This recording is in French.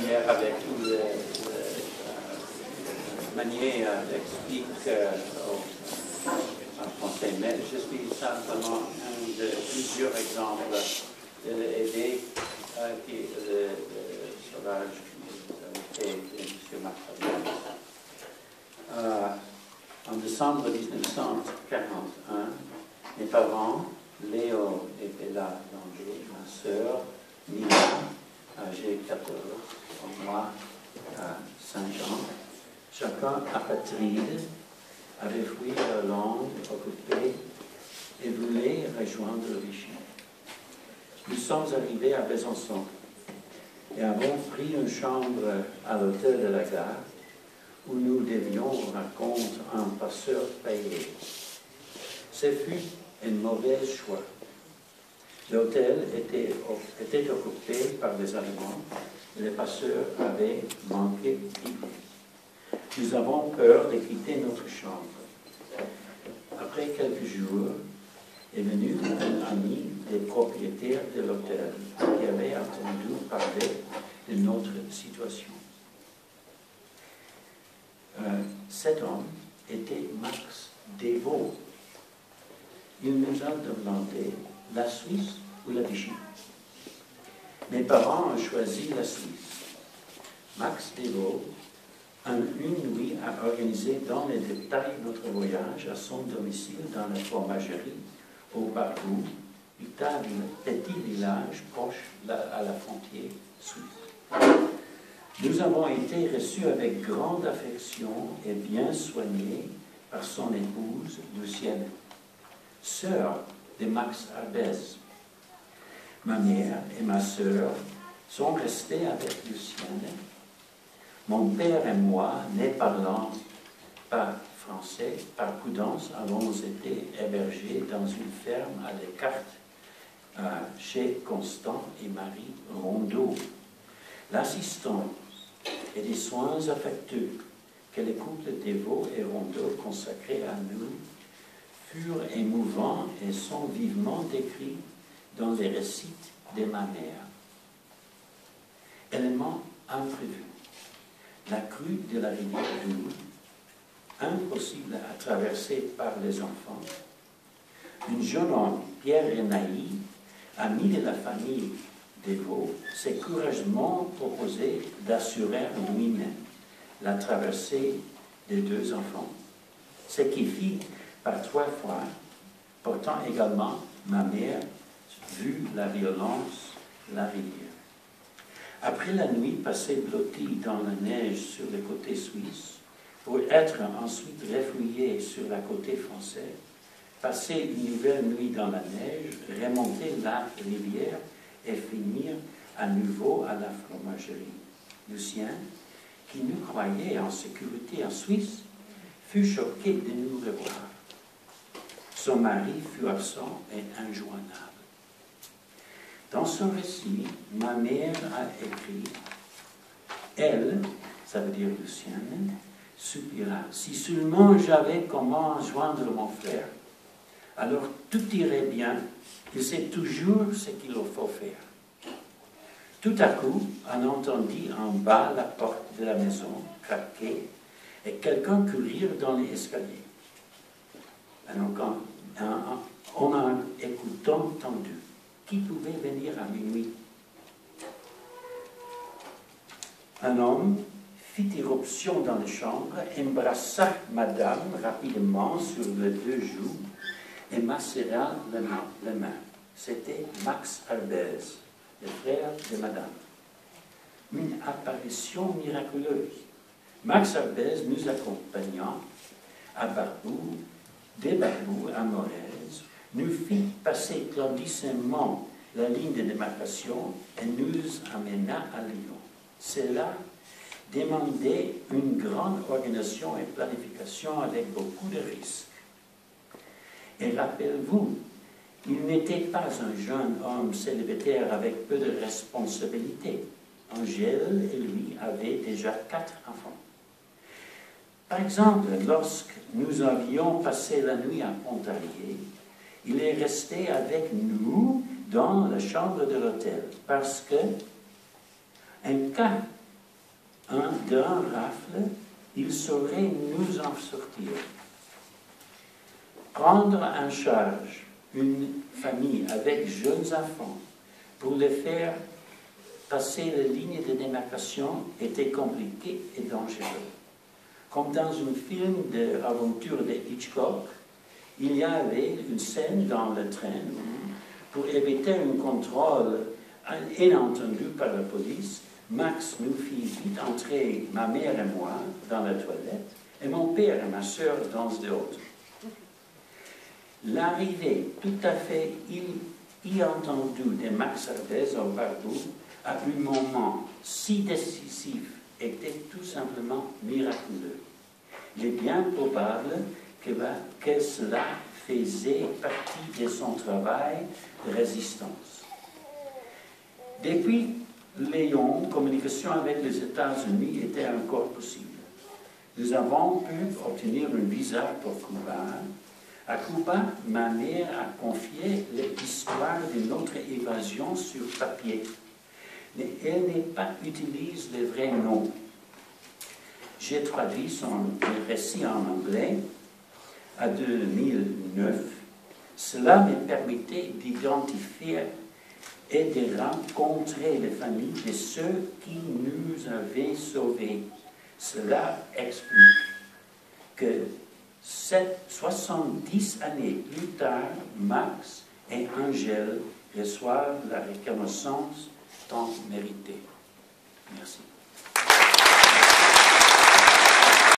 lumière avec le manier explique en français, mais je suis simplement un de plusieurs exemples de l'aider le sauvage et M. Martin. En décembre 1941, mes parents, Léo et Bella Langer, ma sœur, Nina, âgée 14, et moi, à 5 ans, chacun apatride, avait fui leur langue occupée et voulait rejoindre le Vichy. Nous sommes arrivés à Besançon et avons pris une chambre à l'hôtel de la gare où nous devions rendre compte à un passeur payé. Ce fut un mauvais choix. L'hôtel était occupé par des Allemands et les passeurs avaient manqué d'idées. Nous avons peur de quitter notre chambre. Après quelques jours, est venu un ami des propriétaires de l'hôtel qui avait entendu parler de notre situation. Cet homme était Max Devaux. Il nous a demandé la Suisse ou la Vichy. Mes parents ont choisi la Suisse. Max Devaux, une nuit, a organisé dans les détails notre voyage à son domicile dans la fromagerie au Barbeau, petit village proche à la frontière suisse. Nous avons été reçus avec grande affection et bien soignés par son épouse Lucienne, sœur de Max Arbez. Ma mère et ma sœur sont restés avec Lucienne. Mon père et moi, ne parlant pas français, par prudence, avons été hébergés dans une ferme à l'écart chez Constant et Marie Rondeau. L'assistant et des soins affectueux que le couple Devaux et Rondeau consacraient à nous furent émouvants et sont vivement décrits dans les récits de ma mère. Élément imprévu. La crue de la rivière Dour, impossible à traverser par les enfants. Un jeune homme, Pierre Renailly, ami de la famille Devaux, s'est courageusement proposé d'assurer lui-même la traversée des deux enfants, ce qui fit par 3 fois, portant également ma mère, vu la violence, la rivière. Après la nuit passée blottie dans la neige sur le côté suisse, pour être ensuite refoulée sur la côté français, passer une nouvelle nuit dans la neige, remonter la rivière et finir à nouveau à la fromagerie. Lucien, qui nous croyait en sécurité en Suisse, fut choqué de nous revoir. Son mari fut absent et injoignable. Dans son récit, ma mère a écrit « Elle, ça veut dire Lucienne, soupira. Si seulement j'avais comment joindre mon frère, alors tout irait bien, il sait toujours ce qu'il faut faire. » Tout à coup, on entendit en bas la porte de la maison craquer et quelqu'un courir dans les escaliers. On a écoutant entendu. Qui pouvait venir à minuit? Un homme fit irruption dans la chambre, embrassa madame rapidement sur les 2 joues et m'assera les mains. C'était Max Arbez, le frère de madame. Une apparition miraculeuse. Max Arbez nous accompagnant à Barbeau, de Barbeau à Morez, nous fit passer clandestinement la ligne de démarcation et nous amena à Lyon. Cela demandait une grande organisation et planification avec beaucoup de risques. Et rappelez-vous, il n'était pas un jeune homme célibataire avec peu de responsabilités. Angèle et lui avaient déjà 4 enfants. Par exemple, lorsque nous avions passé la nuit à Pontarlier, il est resté avec nous dans la chambre de l'hôtel parce que, en cas un grand rafle, il saurait nous en sortir. Prendre en charge une famille avec jeunes enfants pour les faire passer la ligne de démarcation était compliqué et dangereux. Comme dans un film d'aventure de Hitchcock, il y avait une scène dans le train pour éviter un contrôle inattendu par la police. Max nous fit vite entrer, ma mère et moi, dans la toilette, et mon père et ma sœur dans d'autres. L'arrivée tout à fait inattendue de Max Ardès au Barbeau à un moment si décisif était tout simplement miraculeux. Il est bien probable que cela faisait partie de son travail de résistance. Depuis Léon, communication avec les États-Unis était encore possible. Nous avons pu obtenir un visa pour Cuba. À Cuba, ma mère a confié l'histoire de notre évasion sur papier, mais elle n'a pas utilisé le vrai nom. J'ai traduit son récit en anglais en 2009. Cela me permettait d'identifier et de rencontrer les familles de ceux qui nous avaient sauvés. Cela explique que 70 années plus tard, Max et Angèle reçoivent la reconnaissance tant méritée. Merci.